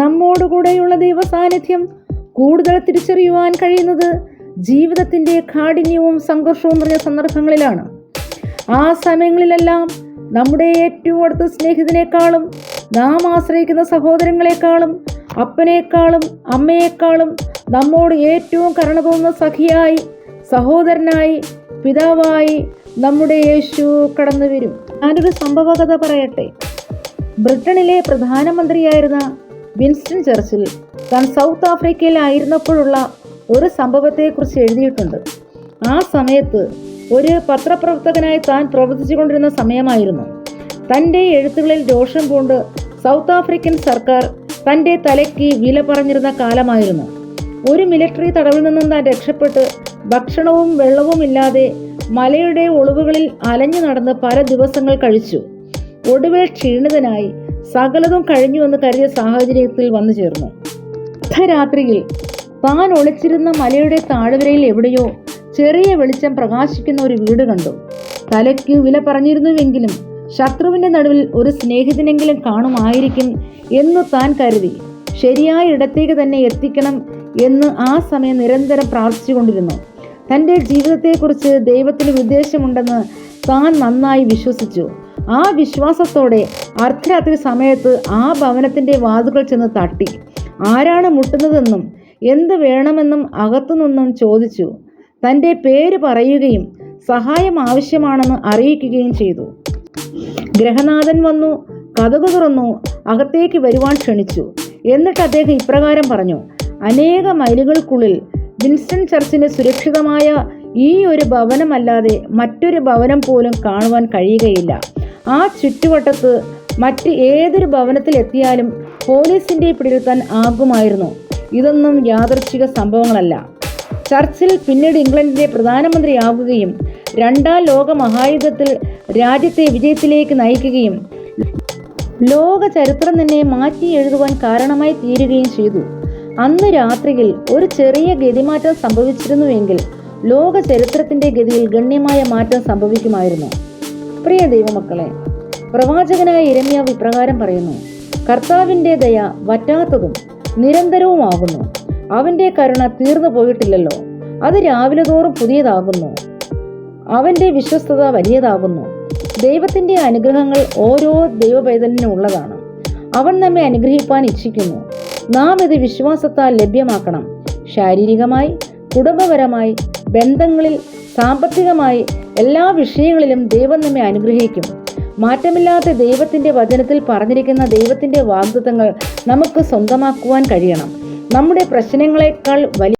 നമ്മോടുകൂടെയുള്ള ദൈവസാന്നിധ്യം കൂടുതൽ തിരിച്ചറിയുവാൻ കഴിയുന്നത് ജീവിതത്തിൻ്റെ കാഠിന്യവും സംഘർഷവും നിറഞ്ഞ സന്ദർഭങ്ങളിലാണ്. ആ സമയങ്ങളിലെല്ലാം നമ്മുടെ ഏറ്റവും അടുത്ത സ്നേഹിതനേക്കാളും നാം ആശ്രയിക്കുന്ന സഹോദരങ്ങളെക്കാളും അപ്പനേക്കാളും അമ്മയെക്കാളും നമ്മോട് ഏറ്റവും കരുണ തോന്നുന്ന സഖിയായി, സഹോദരനായി, പിതാവായി നമ്മുടെ യേശു കടന്നു വരും. ഞാനൊരു സംഭവകഥ പറയട്ടെ. ബ്രിട്ടനിലെ പ്രധാനമന്ത്രിയായിരുന്ന വിൻസ്റ്റൺ ചർച്ചിൽ താൻ സൗത്ത് ആഫ്രിക്കയിലായിരുന്നപ്പോഴുള്ള ഒരു സംഭവത്തെക്കുറിച്ച് എഴുതിയിട്ടുണ്ട്. ആ സമയത്ത് ഒരു പത്രപ്രവർത്തകനായി താൻ പ്രവർത്തിച്ചുകൊണ്ടിരുന്ന സമയമായിരുന്നു. തൻ്റെ എഴുത്തുകളിൽ രോഷം പൂണ്ട് സൗത്ത് ആഫ്രിക്കൻ സർക്കാർ തൻ്റെ തലയ്ക്ക് വില പറഞ്ഞിരുന്ന കാലമായിരുന്നു. ഒരു മിലിറ്ററി തടവിൽ നിന്നും താൻ രക്ഷപ്പെട്ട് ഭക്ഷണവും വെള്ളവും ഇല്ലാതെ മലയുടെ ഒളിവുകളിൽ അലഞ്ഞു നടന്ന് പല ദിവസങ്ങൾ കഴിച്ചു. ഒടുവിൽ ക്ഷീണിതനായി സകലതും കഴിഞ്ഞുവെന്ന് കരുതിയ സാഹചര്യത്തിൽ വന്നു ചേർന്നു. അർദ്ധരാത്രിയിൽ താൻ ഒളിച്ചിരുന്ന മലയുടെ താഴ്വരയിൽ എവിടെയോ ചെറിയ വെളിച്ചം പ്രകാശിക്കുന്ന ഒരു വീട് കണ്ടു. തലയ്ക്ക് വില പറഞ്ഞിരുന്നുവെങ്കിലും ശത്രുവിൻ്റെ നടുവിൽ ഒരു സ്നേഹിതനെങ്കിലും കാണുമായിരിക്കും എന്ന് താൻ കരുതി ശരിയായ ഇടത്തേക്ക് തന്നെ എത്തിക്കണം എന്ന് ആ സമയം നിരന്തരം പ്രാർത്ഥിച്ചുകൊണ്ടിരുന്നു. തൻ്റെ ജീവിതത്തെക്കുറിച്ച് ദൈവത്തിന് ഉദ്ദേശമുണ്ടെന്ന് താൻ നന്നായി വിശ്വസിച്ചു. ആ വിശ്വാസത്തോടെ അർദ്ധരാത്രി സമയത്ത് ആ ഭവനത്തിൻ്റെ വാതിലുകൾ ചെന്ന് തട്ടി. ആരാണ് മുട്ടുന്നതെന്നും എന്ത് വേണമെന്നും അകത്തുനിന്നും ചോദിച്ചു. തൻ്റെ പേര് പറയുകയും സഹായം ആവശ്യമാണെന്ന് അറിയിക്കുകയും ചെയ്തു. ഗൃഹനാഥൻ വന്നു, കതക് തുറന്നു, അകത്തേക്ക് വരുവാൻ ക്ഷണിച്ചു. എന്നിട്ട് അദ്ദേഹം ഇപ്രകാരം പറഞ്ഞു: അനേക മൈലുകൾക്കുള്ളിൽ വിൻസ്റ്റൺ ചർച്ചിന് സുരക്ഷിതമായ ഈ ഒരു ഭവനമല്ലാതെ മറ്റൊരു ഭവനം പോലും കാണുവാൻ കഴിയുകയില്ല. ആ ചുറ്റുവട്ടത്ത് മറ്റ് ഏതൊരു ഭവനത്തിൽ എത്തിയാലും പോലീസിൻ്റെ പിടിയിൽത്താൻ ആകുമായിരുന്നു. ഇതൊന്നും യാദൃച്ഛിക സംഭവങ്ങളല്ല. ചർച്ചിൽ പിന്നീട് ഇംഗ്ലണ്ടിൻ്റെ പ്രധാനമന്ത്രിയാവുകയും രണ്ടാം ലോക മഹായുദ്ധത്തിൽ രാജ്യത്തെ വിജയത്തിലേക്ക് നയിക്കുകയും ലോക ചരിത്രം തന്നെ മാറ്റി എഴുതുവാൻ കാരണമായി തീരുകയും ചെയ്തു. അന്ന് രാത്രിയിൽ ഒരു ചെറിയ ഗതിമാറ്റം സംഭവിച്ചിരുന്നുവെങ്കിൽ ലോക ചരിത്രത്തിൻ്റെ ഗതിയിൽ ഗണ്യമായ മാറ്റം സംഭവിക്കുമായിരുന്നു. പ്രിയ ദൈവമക്കളെ, പ്രവാചകനായ യിരെമ്യാവ് ഇപ്രകാരം പറയുന്നു: കർത്താവിൻ്റെ ദയ വറ്റാത്തതും നിരന്തരവുമാകുന്നു. അവൻ്റെ കരുണ തീർന്നു പോയിട്ടില്ലല്ലോ. അത് രാവിലെ തോറും പുതിയതാകുന്നു. അവൻ്റെ വിശ്വസ്തത വലിയതാകുന്നു. ദൈവത്തിൻ്റെ അനുഗ്രഹങ്ങൾ ഓരോ ദൈവപൈതലിനും ഉള്ളതാണ്. അവൻ നമ്മെ അനുഗ്രഹിപ്പാൻ ഇച്ഛിക്കുന്നു. നാം ഇത് വിശ്വാസത്താൽ ലഭ്യമാക്കണം. ശാരീരികമായി, കുടുംബപരമായി, ബന്ധങ്ങളിൽ, സാമ്പത്തികമായി, എല്ലാ വിഷയങ്ങളിലും ദൈവം നമ്മെ അനുഗ്രഹിക്കും. മാറ്റമില്ലാത്ത ദൈവത്തിൻ്റെ വചനത്തിൽ പറഞ്ഞിരിക്കുന്ന ദൈവത്തിൻ്റെ വാഗ്ദത്തങ്ങൾ നമുക്ക് സ്വന്തമാക്കുവാൻ കഴിയണം. നമ്മുടെ പ്രശ്നങ്ങളെക്കാൾ വലിയ